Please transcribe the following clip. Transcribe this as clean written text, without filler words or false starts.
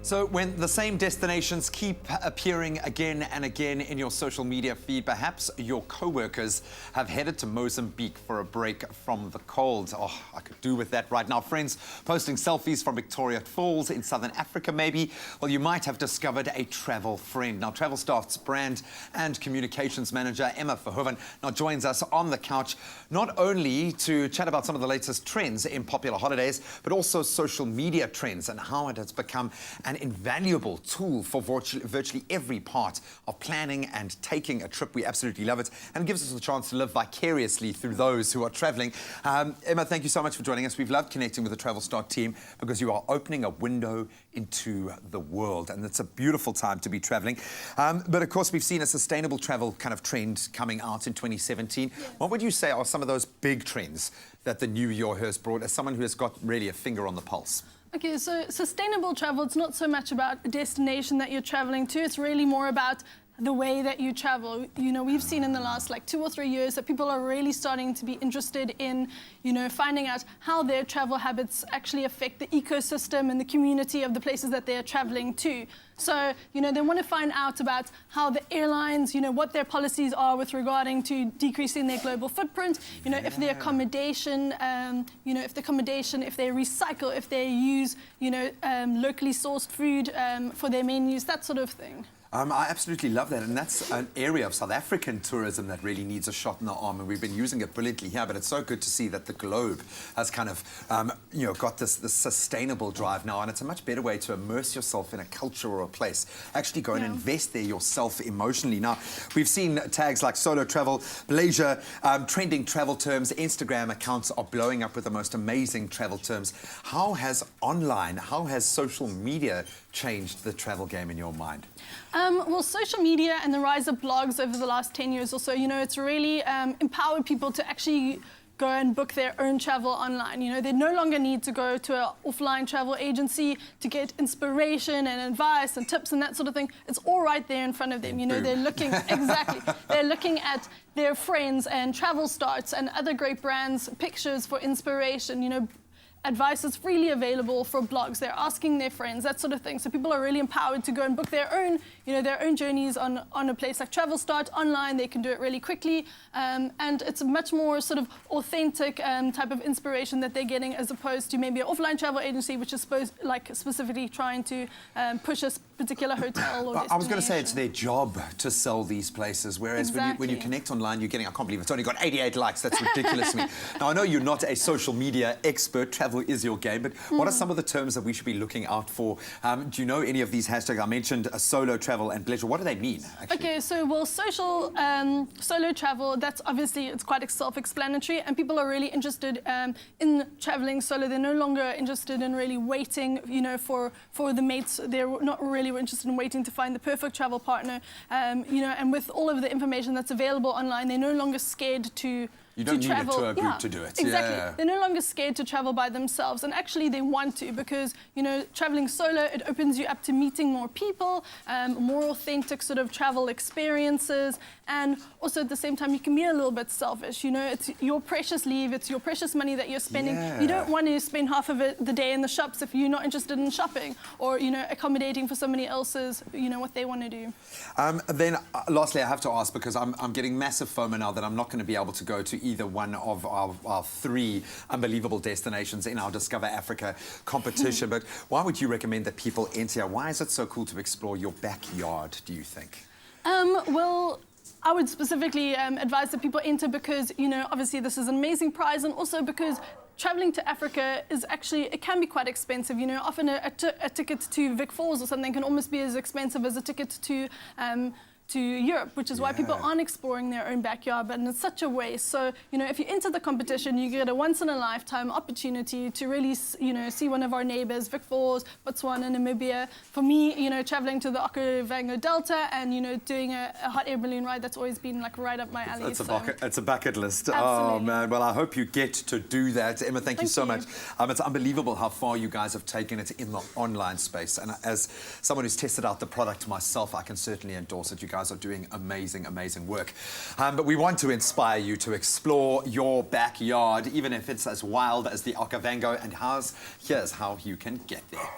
So when the same destinations keep appearing again and again in your social media feed, perhaps your co-workers have headed to Mozambique for a break from the cold. Oh, I could do with that right now. Friends posting selfies from Victoria Falls in Southern Africa, maybe. Well, you might have discovered a travel friend. Now, TRAVELSTART's brand and communications manager, Emma Verhoeven, now joins us on the couch, not only to chat about some of the latest trends in popular holidays, but also social media trends and how it has become an invaluable tool for virtually every part of planning and taking a trip. We absolutely love it, and it gives us the chance to live vicariously through those who are traveling. Emma, thank you so much for joining us. We've loved connecting with the TRAVELSTART team because you are opening a window into the world, and it's a beautiful time to be traveling. But of course, we've seen a sustainable travel kind of trend coming out in 2017. Yes. What would you say are some of those big trends that the new year has brought, as someone who has got really a finger on the pulse? Okay, so sustainable travel, it's not so much about a destination that you're traveling to, it's really more about the way that you travel. You know, we've seen in the last 2 or 3 years that people are really starting to be interested in, finding out how their travel habits actually affect the ecosystem and the community of the places that they're traveling to. So, they want to find out about how the airlines, what their policies are with regarding to decreasing their global footprint, if their accommodation, if they recycle, if they use, locally sourced food for their menus, that sort of thing. I absolutely love that, and that's an area of South African tourism that really needs a shot in the arm, and we've been using it brilliantly here, but it's so good to see that the globe has kind of, got this sustainable drive now, and it's a much better way to immerse yourself in a culture or a place. Actually go and invest there yourself emotionally. Now, we've seen tags like solo travel, leisure, trending travel terms, Instagram accounts are blowing up with the most amazing travel terms. How has social media changed the travel game in your mind? Well, social media and the rise of blogs over the last 10 years or so, it's really empowered people to actually go and book their own travel online. They no longer need to go to an offline travel agency to get inspiration and advice and tips and that sort of thing. It's all right there in front of them. They're looking, exactly, they're looking at their friends and TRAVELSTARTs and other great brands' pictures for inspiration, advice is freely available for blogs. They're asking their friends, that sort of thing. So people are really empowered to go and book their own, their own journeys on a place like TRAVELSTART online. They can do it really quickly, and it's a much more sort of authentic type of inspiration that they're getting, as opposed to maybe an offline travel agency, which is specifically trying to push a particular hotel or destination. I was going to say it's their job to sell these places, whereas when you connect online, you're getting, I can't believe it's only got 88 likes. That's ridiculous to me. Now, I know you're not a social media expert. Travel is your game, but what are some of the terms that we should be looking out for? Do you know any of these hashtags? I mentioned solo travel and pleasure. What do they mean, actually? Okay, so, well, solo travel, that's obviously, it's quite self-explanatory, and people are really interested in traveling solo. They're no longer interested in really waiting, for the mates. They're not really interested in waiting to find the perfect travel partner. And with all of the information that's available online, they're no longer scared to You don't need travel. a tour group to do it. Exactly. Yeah. They're no longer scared to travel by themselves, and actually they want to, because, traveling solo, it opens you up to meeting more people, more authentic sort of travel experiences, and also at the same time you can be a little bit selfish. It's your precious leave, it's your precious money that you're spending. Yeah. You don't want to spend half of the day in the shops if you're not interested in shopping, or, accommodating for somebody else's, what they want to do. Then, lastly, I have to ask, because I'm getting massive FOMO now that I'm not going to be able to go to either one of our 3 unbelievable destinations in our Discover Africa competition. But why would you recommend that people enter? Why is it so cool to explore your backyard, do you think? Well, I would specifically advise that people enter because, obviously this is an amazing prize, and also because traveling to Africa is actually, it can be quite expensive. Often a ticket to Vic Falls or something can almost be as expensive as a ticket to Europe, which is why people aren't exploring their own backyard, but it's such a waste. So, if you enter the competition, you get a once-in-a-lifetime opportunity to really, see one of our neighbors, Vic Falls, Botswana, Namibia. For me, traveling to the Okavango Delta and, doing a hot air balloon ride, that's always been right up my alley. It's a bucket list. Absolutely. Oh, man. Well, I hope you get to do that. Emma, thank you so much. It's unbelievable how far you guys have taken it in the online space. And as someone who's tested out the product myself, I can certainly endorse it. You guys are doing amazing, amazing work. But we want to inspire you to explore your backyard, even if it's as wild as the Okavango. And here's how you can get there.